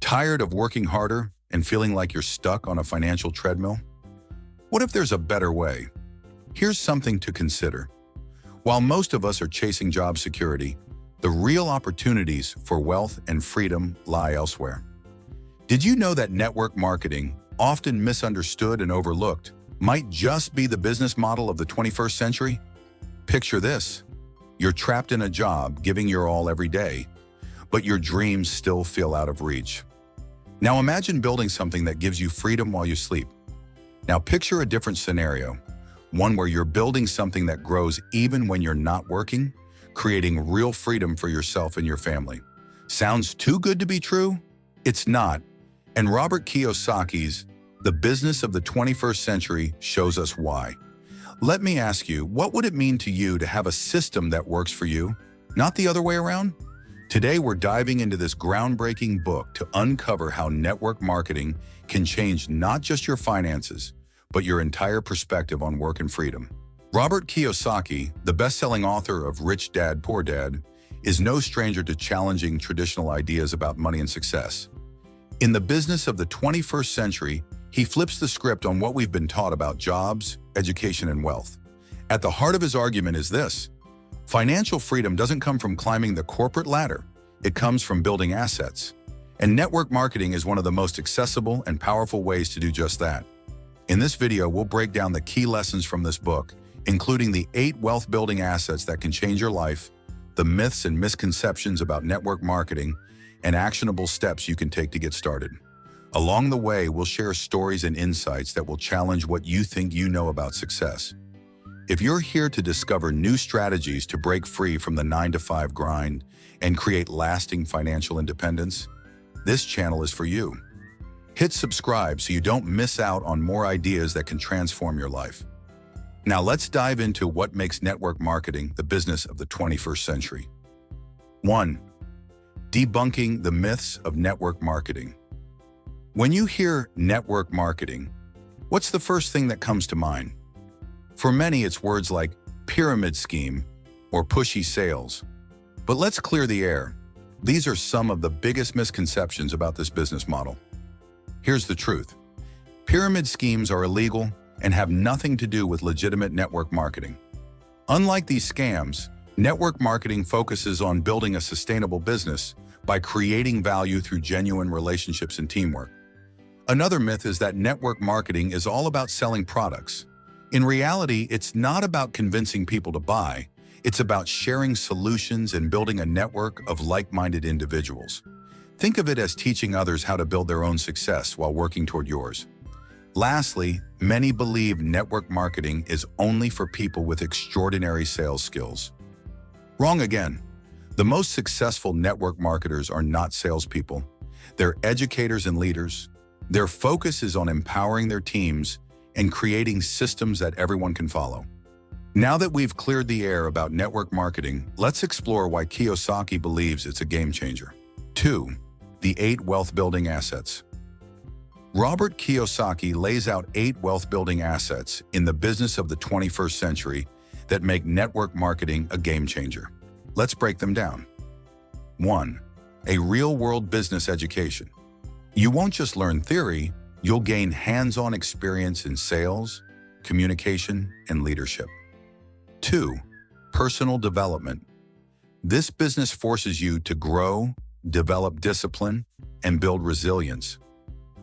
Tired of working harder and feeling like you're stuck on a financial treadmill? What if there's a better way? Here's something to consider. While most of us are chasing job security, the real opportunities for wealth and freedom lie elsewhere. Did you know that network marketing, often misunderstood and overlooked, might just be the business model of the 21st century? Picture this. You're trapped in a job, giving your all every day, but your dreams still feel out of reach. Now imagine building something that gives you freedom while you sleep. Now picture a different scenario, one where you're building something that grows even when you're not working, creating real freedom for yourself and your family. Sounds too good to be true? It's not. And Robert Kiyosaki's The Business of the 21st Century shows us why. Let me ask you, what would it mean to you to have a system that works for you, not the other way around? Today, we're diving into this groundbreaking book to uncover how network marketing can change not just your finances, but your entire perspective on work and freedom. Robert Kiyosaki, the best-selling author of Rich Dad, Poor Dad, is no stranger to challenging traditional ideas about money and success. In The Business of the 21st Century, he flips the script on what we've been taught about jobs, education, and wealth. At the heart of his argument is this: financial freedom doesn't come from climbing the corporate ladder. It comes from building assets. And network marketing is one of the most accessible and powerful ways to do just that. In this video, we'll break down the key lessons from this book, including the 8 wealth-building assets that can change your life, the myths and misconceptions about network marketing, and actionable steps you can take to get started. Along the way, we'll share stories and insights that will challenge what you think you know about success. If you're here to discover new strategies to break free from the 9-to-5 grind and create lasting financial independence, this channel is for you. Hit subscribe so you don't miss out on more ideas that can transform your life. Now let's dive into what makes network marketing the business of the 21st century. 1. Debunking the myths of network marketing. When you hear network marketing, what's the first thing that comes to mind? For many, it's words like pyramid scheme or pushy sales. But let's clear the air. These are some of the biggest misconceptions about this business model. Here's the truth. Pyramid schemes are illegal and have nothing to do with legitimate network marketing. Unlike these scams, network marketing focuses on building a sustainable business by creating value through genuine relationships and teamwork. Another myth is that network marketing is all about selling products. In reality, it's not about convincing people to buy. It's about sharing solutions and building a network of like-minded individuals. Think of it as teaching others how to build their own success while working toward yours. Lastly, many believe network marketing is only for people with extraordinary sales skills. Wrong again. The most successful network marketers are not salespeople. They're educators and leaders. Their focus is on empowering their teams and creating systems that everyone can follow. Now that we've cleared the air about network marketing, let's explore why Kiyosaki believes it's a game changer. 2. The 8 wealth-building assets. Robert Kiyosaki lays out 8 wealth-building assets in the business of the 21st century that make network marketing a game changer. Let's break them down. 1. A real-world business education. You won't just learn theory, you'll gain hands-on experience in sales, communication, and leadership. 2. Personal development. This business forces you to grow, develop discipline, and build resilience.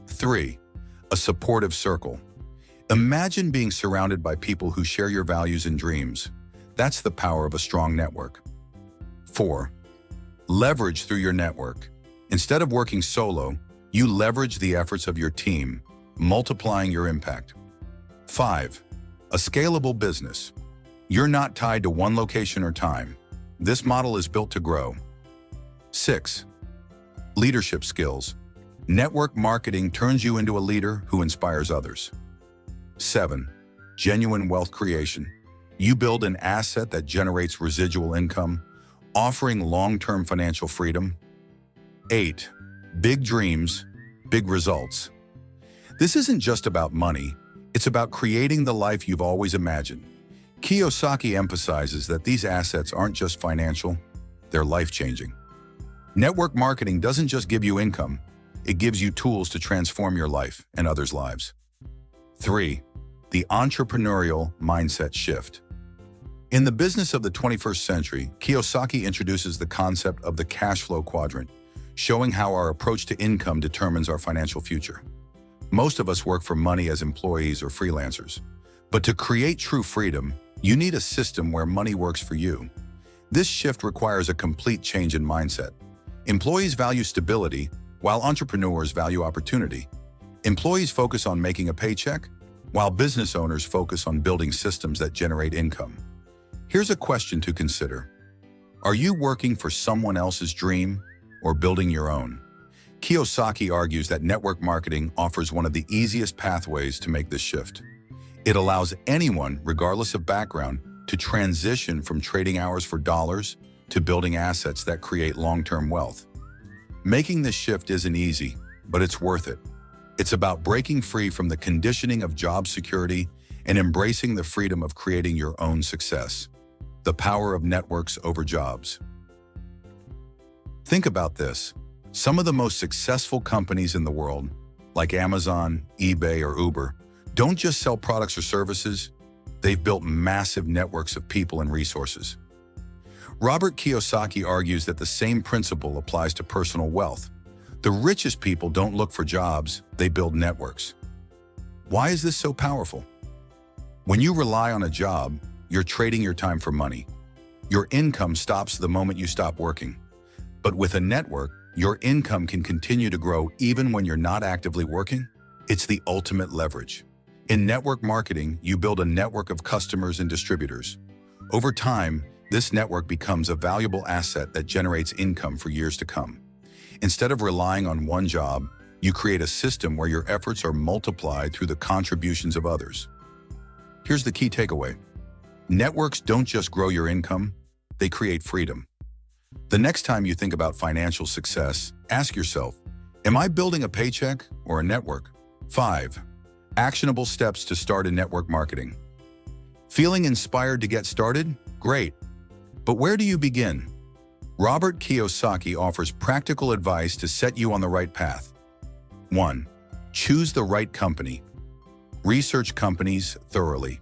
3. A supportive circle. Imagine being surrounded by people who share your values and dreams. That's the power of a strong network. 4. Leverage through your network. Instead of working solo, you leverage the efforts of your team, multiplying your impact. 5. A scalable business. You're not tied to one location or time. This model is built to grow. 6. Leadership skills. Network marketing turns you into a leader who inspires others. 7. Genuine wealth creation. You build an asset that generates residual income, offering long-term financial freedom. 8. Big dreams, big results. This isn't just about money, it's about creating the life you've always imagined. Kiyosaki emphasizes that these assets aren't just financial, they're life-changing. Network marketing doesn't just give you income, it gives you tools to transform your life and others' lives. 3. The entrepreneurial mindset shift. In the business of the 21st century, Kyiosaky introduces the concept of the cash flow quadrant, showing how our approach to income determines our financial future. Most of us work for money as employees or freelancers. But to create true freedom, you need a system where money works for you. This shift requires a complete change in mindset. Employees value stability, while entrepreneurs value opportunity. Employees focus on making a paycheck, while business owners focus on building systems that generate income. Here's a question to consider. Are you working for someone else's dream or building your own? Kyiosaky argues that network marketing offers one of the easiest pathways to make this shift. It allows anyone, regardless of background, to transition from trading hours for dollars to building assets that create long-term wealth. Making this shift isn't easy, but it's worth it. It's about breaking free from the conditioning of job security and embracing the freedom of creating your own success. The power of networks over jobs. Think about this. Some of the most successful companies in the world, like Amazon, eBay, or Uber, don't just sell products or services, they've built massive networks of people and resources. Robert Kiyosaki argues that the same principle applies to personal wealth. The richest people don't look for jobs, they build networks. Why is this so powerful? When you rely on a job, you're trading your time for money. Your income stops the moment you stop working. But with a network, your income can continue to grow even when you're not actively working. It's the ultimate leverage. In network marketing, you build a network of customers and distributors. Over time, this network becomes a valuable asset that generates income for years to come. Instead of relying on one job, you create a system where your efforts are multiplied through the contributions of others. Here's the key takeaway. Networks don't just grow your income, they create freedom. The next time you think about financial success, ask yourself, am I building a paycheck or a network? 5. Actionable steps to start in network marketing. Feeling inspired to get started? Great. But where do you begin? Robert Kiyosaki offers practical advice to set you on the right path. 1. Choose the right company. Research companies thoroughly.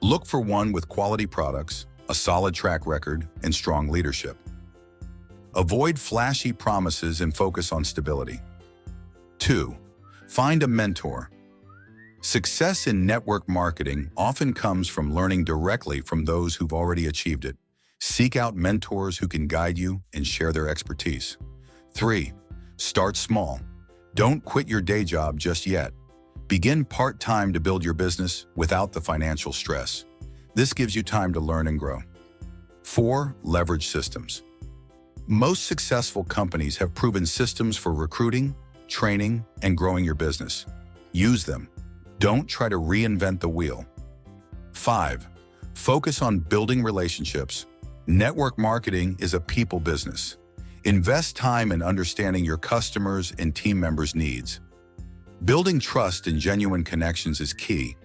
Look for one with quality products, a solid track record, and strong leadership. Avoid flashy promises and focus on stability. 2. Find a mentor. Success in network marketing often comes from learning directly from those who've already achieved it. Seek out mentors who can guide you and share their expertise. 3. Start small. Don't quit your day job just yet. Begin part-time to build your business without the financial stress. This gives you time to learn and grow. 4. Leverage systems. Most successful companies have proven systems for recruiting, training, and growing your business. Use them. Don't try to reinvent the wheel. 5. Focus on building relationships. Network marketing is a people business. Invest time in understanding your customers' and team members' needs. Building trust and genuine connections is key.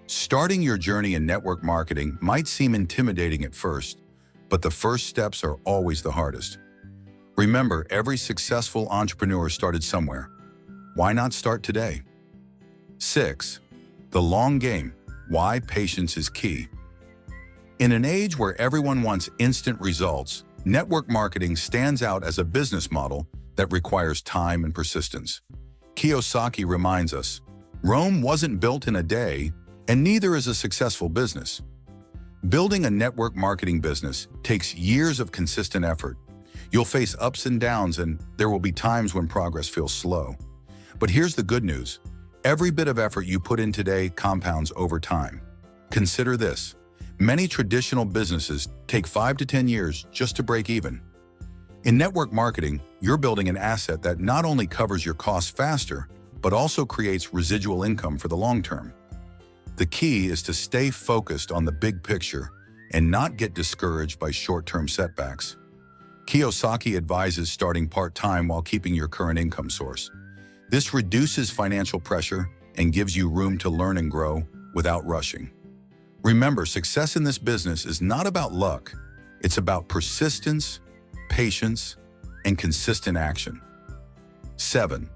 Starting your journey in network marketing might seem intimidating at first, but the first steps are always the hardest. Remember, every successful entrepreneur started somewhere. Why not start today? 6. The long game. Why patience is key. In an age where everyone wants instant results, network marketing stands out as a business model that requires time and persistence. Kyiosaky reminds us, Rome wasn't built in a day, and neither is a successful business. Building a network marketing business takes years of consistent effort. You'll face ups and downs, and there will be times when progress feels slow. But here's the good news. Every bit of effort you put in today compounds over time. Consider this. Many traditional businesses take 5 to 10 years just to break even. In network marketing, you're building an asset that not only covers your costs faster, but also creates residual income for the long term. The key is to stay focused on the big picture and not get discouraged by short-term setbacks. Kyiosaky advises starting part-time while keeping your current income source. This reduces financial pressure and gives you room to learn and grow without rushing. Remember, success in this business is not about luck. It's about persistence, patience, and consistent action. 7.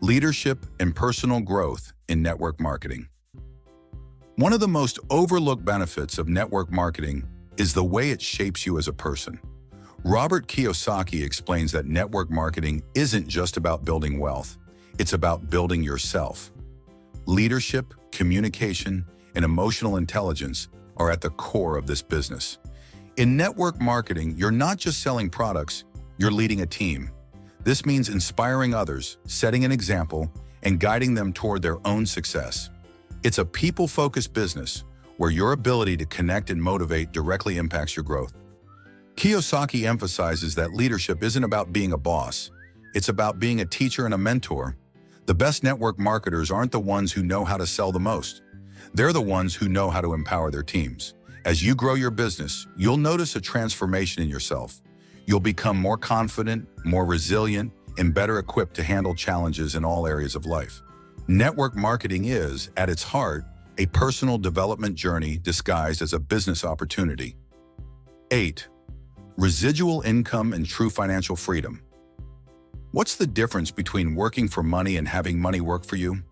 Leadership and personal growth in network marketing. One of the most overlooked benefits of network marketing is the way it shapes you as a person. Robert Kiyosaki explains that network marketing isn't just about building wealth, it's about building yourself. Leadership, communication, and emotional intelligence are at the core of this business. In network marketing, you're not just selling products, you're leading a team. This means inspiring others, setting an example, and guiding them toward their own success. It's a people-focused business where your ability to connect and motivate directly impacts your growth. Kyiosaky emphasizes that leadership isn't about being a boss. It's about being a teacher and a mentor. The best network marketers aren't the ones who know how to sell the most. They're the ones who know how to empower their teams. As you grow your business, you'll notice a transformation in yourself. You'll become more confident, more resilient, and better equipped to handle challenges in all areas of life. Network marketing is, at its heart, a personal development journey disguised as a business opportunity. 8. Residual income and true financial freedom. What's the difference between working for money and having money work for you?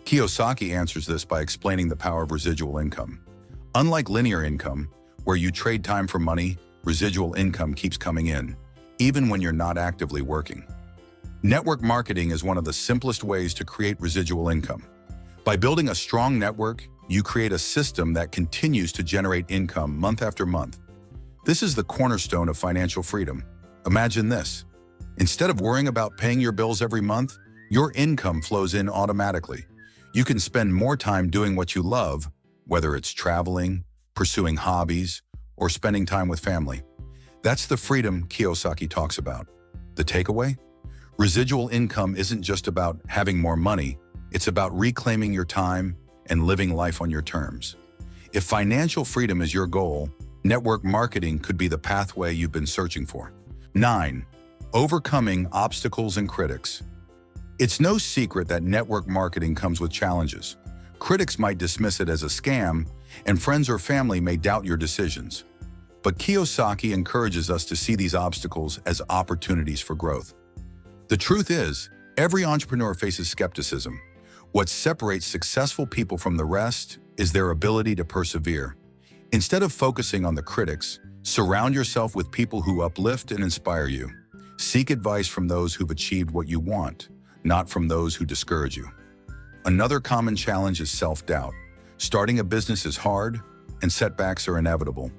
Kyiosaky answers this by explaining the power of residual income. Unlike linear income, where you trade time for money, residual income keeps coming in, even when you're not actively working. Network marketing is one of the simplest ways to create residual income. By building a strong network, you create a system that continues to generate income month after month. This is the cornerstone of financial freedom. Imagine this. Instead of worrying about paying your bills every month, your income flows in automatically. You can spend more time doing what you love, whether it's traveling, pursuing hobbies, or spending time with family. That's the freedom Kyiosaky talks about. The takeaway? Residual income isn't just about having more money, it's about reclaiming your time and living life on your terms. If financial freedom is your goal, network marketing could be the pathway you've been searching for. 9. Overcoming obstacles and critics. It's no secret that network marketing comes with challenges. Critics might dismiss it as a scam, and friends or family may doubt your decisions. But Kyiosaky encourages us to see these obstacles as opportunities for growth. The truth is, every entrepreneur faces skepticism. What separates successful people from the rest is their ability to persevere. Instead of focusing on the critics, surround yourself with people who uplift and inspire you. Seek advice from those who've achieved what you want, not from those who discourage you. Another common challenge is self-doubt. Starting a business is hard, and setbacks are inevitable.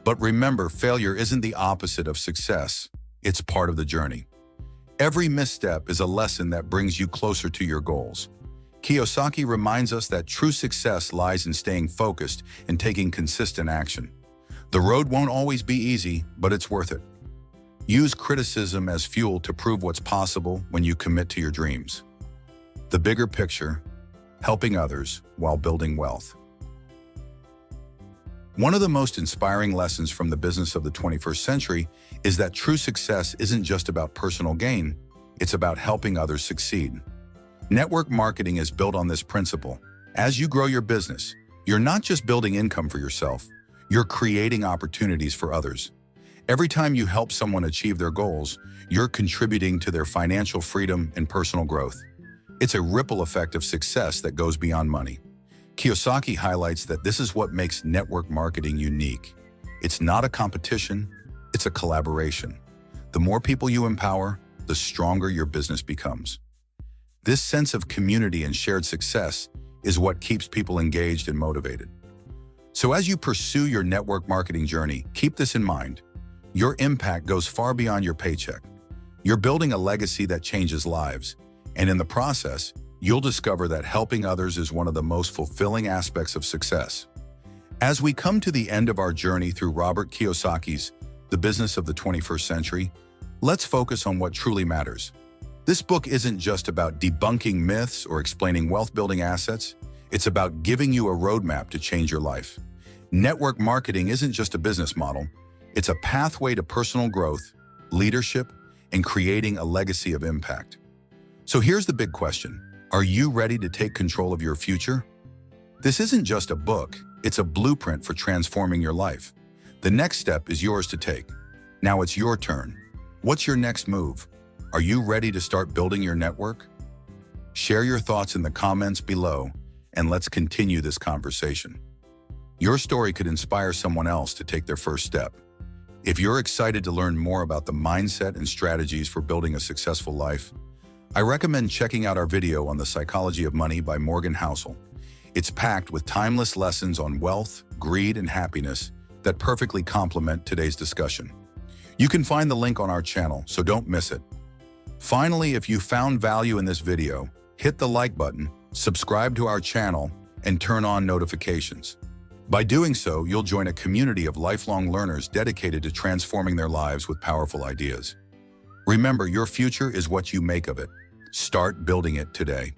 But remember, failure isn't the opposite of success. It's part of the journey. Every misstep is a lesson that brings you closer to your goals. Kyiosaky reminds us that true success lies in staying focused and taking consistent action. The road won't always be easy, but it's worth it. Use criticism as fuel to prove what's possible when you commit to your dreams. The bigger picture, helping others while building wealth. One of the most inspiring lessons from the business of the 21st century is that true success isn't just about personal gain, it's about helping others succeed. Network marketing is built on this principle. As you grow your business, you're not just building income for yourself, you're creating opportunities for others. Every time you help someone achieve their goals, you're contributing to their financial freedom and personal growth. It's a ripple effect of success that goes beyond money. Kyiosaky highlights that this is what makes network marketing unique. It's not a competition, it's a collaboration. The more people you empower, the stronger your business becomes. This sense of community and shared success is what keeps people engaged and motivated. So as you pursue your network marketing journey, keep this in mind. Your impact goes far beyond your paycheck. You're building a legacy that changes lives, and in the process, you'll discover that helping others is one of the most fulfilling aspects of success. As we come to the end of our journey through Robert Kiyosaki's The Business of the 21st Century, let's focus on what truly matters. This book isn't just about debunking myths or explaining wealth-building assets. It's about giving you a roadmap to change your life. Network marketing isn't just a business model. It's a pathway to personal growth, leadership, and creating a legacy of impact. So here's the big question. Are you ready to take control of your future? This isn't just a book. It's a blueprint for transforming your life. The next step is yours to take. Now it's your turn. What's your next move? Are you ready to start building your network? Share your thoughts in the comments below, and let's continue this conversation. Your story could inspire someone else to take their first step. If you're excited to learn more about the mindset and strategies for building a successful life, I recommend checking out our video on the psychology of money by Morgan Housel. It's packed with timeless lessons on wealth, greed, and happiness that perfectly complement today's discussion. You can find the link on our channel, so don't miss it. Finally, if you found value in this video, hit the like button, subscribe to our channel, and turn on notifications. By doing so, you'll join a community of lifelong learners dedicated to transforming their lives with powerful ideas. Remember, your future is what you make of it. Start building it today.